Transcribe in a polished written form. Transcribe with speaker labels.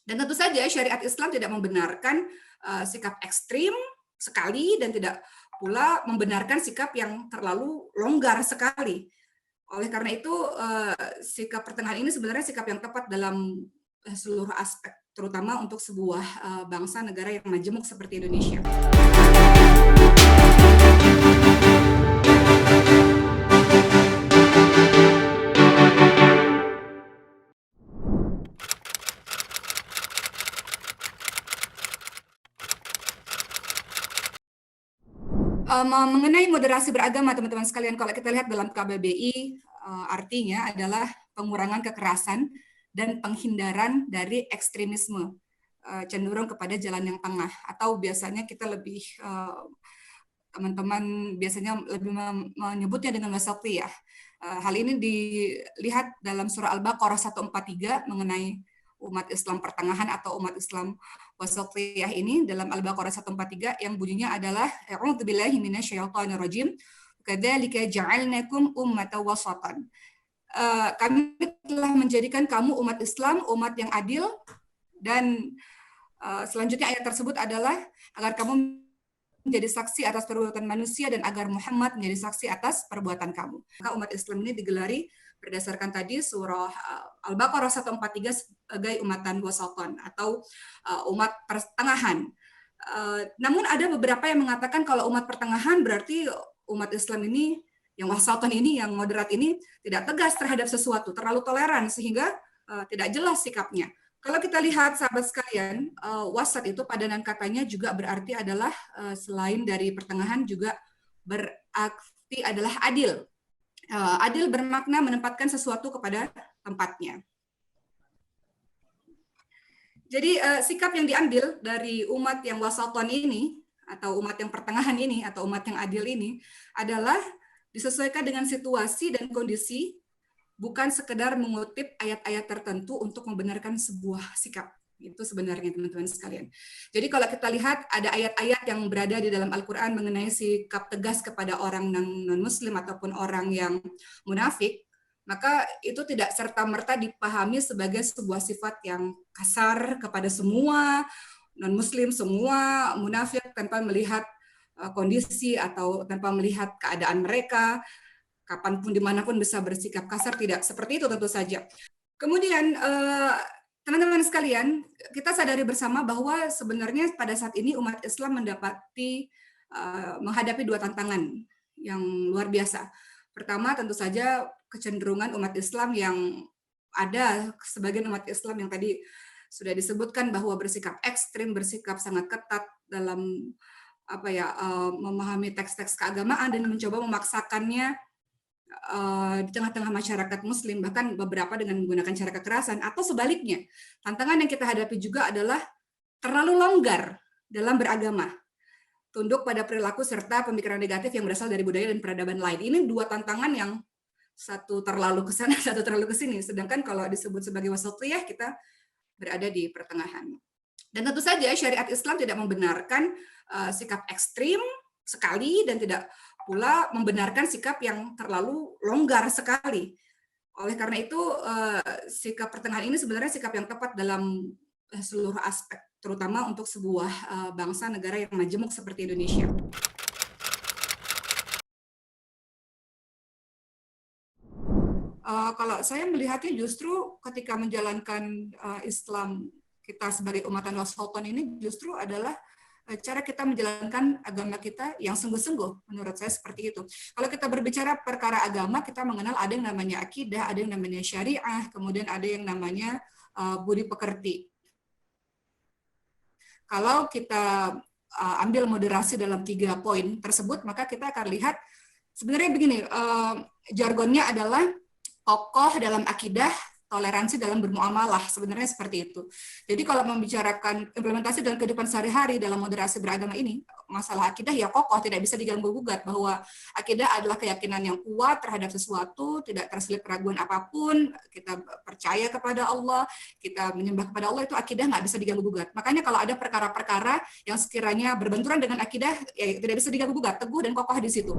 Speaker 1: Dan tentu saja syariat Islam tidak membenarkan sikap ekstrim sekali dan tidak pula membenarkan sikap yang terlalu longgar sekali. Oleh karena itu, sikap pertengahan ini sebenarnya sikap yang tepat dalam seluruh aspek, terutama untuk sebuah bangsa negara yang majemuk seperti Indonesia. Mengenai moderasi beragama, teman-teman sekalian, kalau kita lihat dalam KBBI, artinya adalah pengurangan kekerasan dan penghindaran dari ekstremisme, cenderung kepada jalan yang tengah, atau biasanya kita lebih teman-teman biasanya lebih menyebutnya dengan wasatiyah. Hal ini dilihat dalam surah Al-Baqarah 143 mengenai umat Islam pertengahan atau umat Islam wasatiyah ini dalam Al-Baqarah 143 yang bunyinya adalah a'udzubillahi minasyaitonirrajim kadzalika ja'alnakum ummatan wasatan. Kami telah menjadikan kamu umat Islam, umat yang adil, dan selanjutnya ayat tersebut adalah agar kamu menjadi saksi atas perbuatan manusia dan agar Muhammad menjadi saksi atas perbuatan kamu. Maka umat Islam ini digelari berdasarkan tadi surah Al-Baqarah 143 sebagai umatan wasatan atau umat pertengahan. Namun ada beberapa yang mengatakan kalau umat pertengahan berarti umat Islam ini, yang wasatan ini, yang moderat ini tidak tegas terhadap sesuatu, terlalu toleran sehingga tidak jelas sikapnya. Kalau kita lihat sahabat sekalian, wasat itu padanan katanya juga berarti adalah selain dari pertengahan juga berarti adalah adil. Adil bermakna menempatkan sesuatu kepada tempatnya. Jadi sikap yang diambil dari umat yang wasatan ini, atau umat yang pertengahan ini, atau umat yang adil ini, adalah disesuaikan dengan situasi dan kondisi, bukan sekedar mengutip ayat-ayat tertentu untuk membenarkan sebuah sikap. Itu sebenarnya teman-teman sekalian. Jadi kalau kita lihat ada ayat-ayat yang berada di dalam Al-Quran mengenai sikap tegas kepada orang non-muslim ataupun orang yang munafik, maka itu tidak serta-merta dipahami sebagai sebuah sifat yang kasar kepada semua non-muslim, semua munafik tanpa melihat kondisi atau tanpa melihat keadaan mereka, kapanpun dimanapun bisa bersikap kasar, tidak seperti itu tentu saja. Kemudian teman-teman sekalian, kita sadari bersama bahwa sebenarnya pada saat ini umat Islam menghadapi dua tantangan yang luar biasa. Pertama tentu saja kecenderungan umat Islam yang ada sebagian umat Islam yang tadi sudah disebutkan bahwa bersikap ekstrim, bersikap sangat ketat dalam memahami teks-teks keagamaan dan mencoba memaksakannya di tengah-tengah masyarakat muslim, bahkan beberapa dengan menggunakan cara kekerasan, atau sebaliknya. Tantangan yang kita hadapi juga adalah terlalu longgar dalam beragama, tunduk pada perilaku serta pemikiran negatif yang berasal dari budaya dan peradaban lain. Ini dua tantangan yang satu terlalu ke sana, satu terlalu ke sini. Sedangkan kalau disebut sebagai wasatiyah, kita berada di pertengahan. Dan tentu saja syariat Islam tidak membenarkan sikap ekstrim sekali dan tidak pula membenarkan sikap yang terlalu longgar sekali. Oleh karena itu, sikap pertengahan ini sebenarnya sikap yang tepat dalam seluruh aspek, terutama untuk sebuah bangsa negara yang majemuk seperti Indonesia. Kalau saya melihatnya justru ketika menjalankan Islam kita sebagai umatan wasatan ini justru adalah cara kita menjalankan agama kita yang sungguh-sungguh, menurut saya seperti itu. Kalau kita berbicara perkara agama, kita mengenal ada yang namanya akidah, ada yang namanya syariah, kemudian ada yang namanya budi pekerti. Kalau kita ambil moderasi dalam 3 poin tersebut, maka kita akan lihat sebenarnya begini, jargonnya adalah kokoh dalam akidah, toleransi dalam bermuamalah, sebenarnya seperti itu. Jadi kalau membicarakan implementasi dalam kehidupan sehari-hari dalam moderasi beragama ini, masalah akidah ya kokoh, tidak bisa diganggu-gugat, bahwa akidah adalah keyakinan yang kuat terhadap sesuatu, tidak terselip keraguan apapun, kita percaya kepada Allah, kita menyembah kepada Allah, itu akidah nggak bisa diganggu-gugat. Makanya kalau ada perkara-perkara yang sekiranya berbenturan dengan akidah, ya tidak bisa diganggu-gugat, teguh dan kokoh di situ.